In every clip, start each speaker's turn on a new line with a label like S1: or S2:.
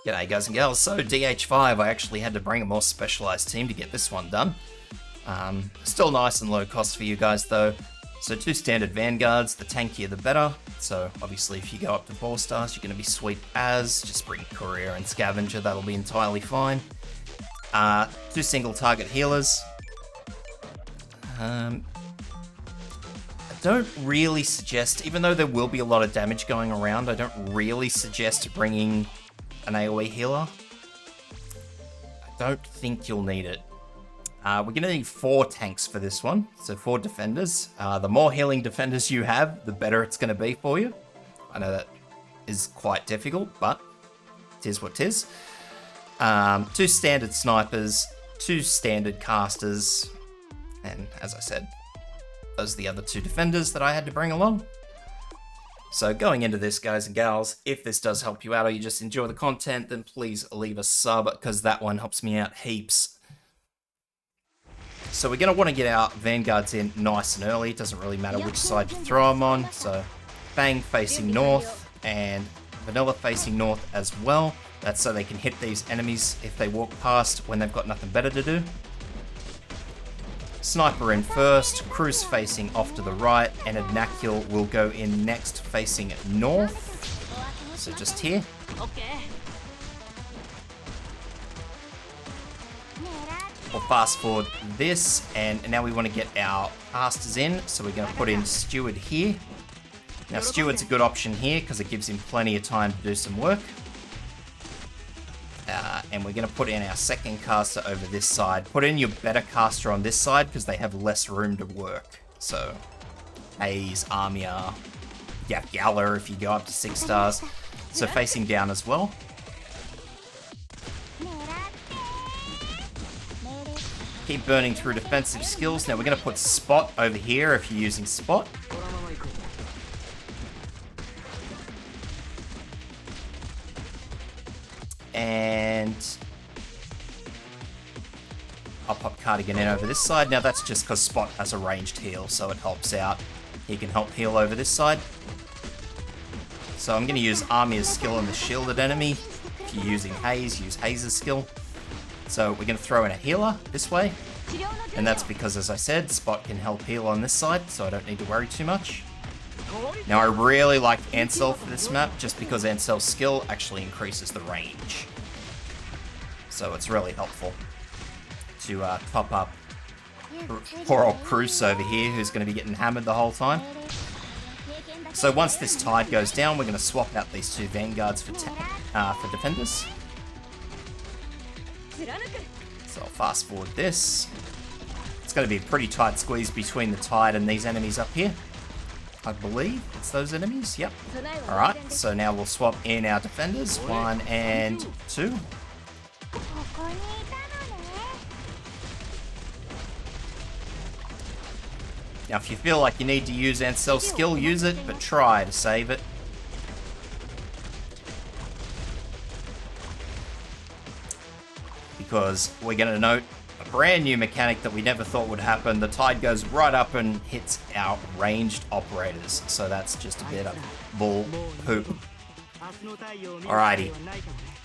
S1: G'day guys and girls, so DH-5, I actually had to bring a more specialised team to get this one done. Still nice and low cost for you guys though. So 2 standard vanguards, the tankier the better. So obviously if you go up to 4 stars, you're going to be sweet as. Just bring Courier and Scavenger, that'll be entirely fine. 2 single target healers. I don't really suggest, even though there will be a lot of damage going around, I don't really suggest bringing an AoE healer. I don't think you'll need it. We're going to need 4 tanks for this one, so 4 defenders. The more healing defenders you have, the better it's going to be for you. I know that is quite difficult, but it is what it is. 2 standard snipers, 2 standard casters, and as I said, those are the other 2 defenders that I had to bring along. So going into this, guys and gals, if this does help you out or you just enjoy the content, then please leave a sub, because that one helps me out heaps. So we're going to want to get our vanguards in nice and early. It doesn't really matter which side you throw them on. So Fang facing north and Vanilla facing north as well. That's so they can hit these enemies if they walk past when they've got nothing better to do. Sniper in first, Cruz facing off to the right, and Adnacul will go in next facing north. So just here. We'll fast forward this, and now we want to get our casters in, so we're going to put in Steward here. Now Steward's a good option here because it gives him plenty of time to do some work. And we're going to put in our second caster over this side. Put in your better caster on this side because they have less room to work. So, Hayes, Amiya, Gala if you go up to 6 stars. So facing down as well. Keep burning through defensive skills. Now we're going to put Spot over here if you're using Spot. And I'll pop Cardigan in over this side. Now that's just because Spot has a ranged heal, so it helps out. He can help heal over this side. So I'm going to use Amiya's skill on the shielded enemy. If you're using Haze, use Haze's skill. So we're going to throw in a healer this way. And that's because, as I said, Spot can help heal on this side, so I don't need to worry too much. Now I really like Ansel for this map, just because Ansel's skill actually increases the range. So it's really helpful to top up poor old Cruz over here, who's going to be getting hammered the whole time. So once this tide goes down, we're going to swap out these 2 vanguards for defenders. So I'll fast forward this. It's going to be a pretty tight squeeze between the tide and these enemies up here. I believe it's those enemies. Yep. Alright, so now we'll swap in our defenders. 1 and 2. Now if you feel like you need to use Ansel's skill, use it, but try to save it. Because we're going to note a brand new mechanic that we never thought would happen. The tide goes right up and hits our ranged operators. So that's just a bit of bull poop. Alrighty.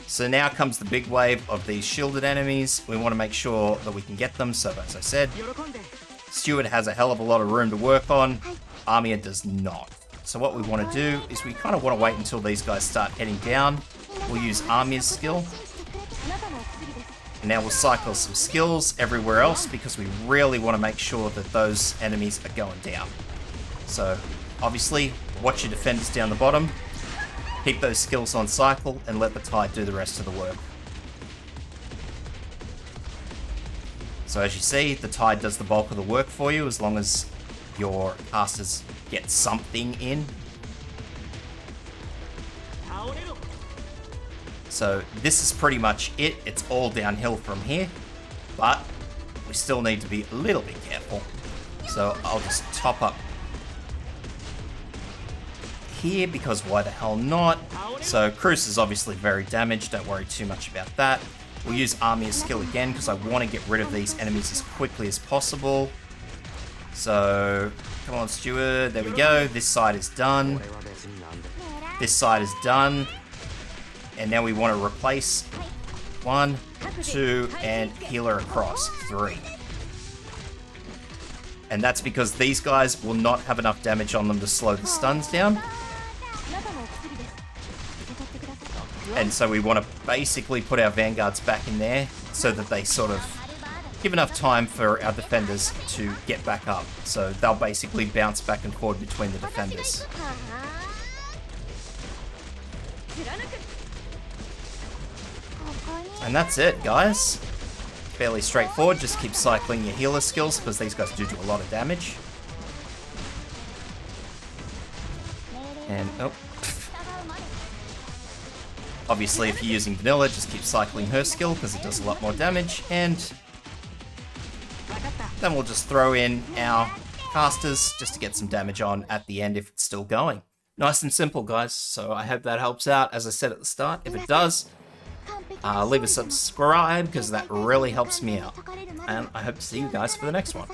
S1: So now comes the big wave of these shielded enemies. We want to make sure that we can get them. So as I said, Steward has a hell of a lot of room to work on. Amiya does not. So what we want to do is we kind of want to wait until these guys start heading down. We'll use Amiya's skill. And now we'll cycle some skills everywhere else because we really want to make sure that those enemies are going down. So obviously, watch your defenders down the bottom. Keep those skills on cycle and let the tide do the rest of the work. So as you see, the tide does the bulk of the work for you as long as your casters get something in. So this is pretty much it. It's all downhill from here, but we still need to be a little bit careful. So I'll just top up here because why the hell not? So Cruz is obviously very damaged. Don't worry too much about that. We'll use Amiya's skill again because I want to get rid of these enemies as quickly as possible. So come on, Steward. There we go. This side is done. This side is done. And now we want to replace 1, 2, and healer across 3. And that's because these guys will not have enough damage on them to slow the stuns down. And so we want to basically put our vanguards back in there so that they sort of give enough time for our defenders to get back up. So they'll basically bounce back and forward between the defenders. And that's it, guys. Fairly straightforward. Just keep cycling your healer skills because these guys do a lot of damage. And, oh. Obviously, if you're using vanilla, just keep cycling her skill because it does a lot more damage. And then we'll just throw in our casters just to get some damage on at the end if it's still going. Nice and simple, guys. So I hope that helps out, as I said at the start. If it does, leave a subscribe because that really helps me out. And I hope to see you guys for the next one.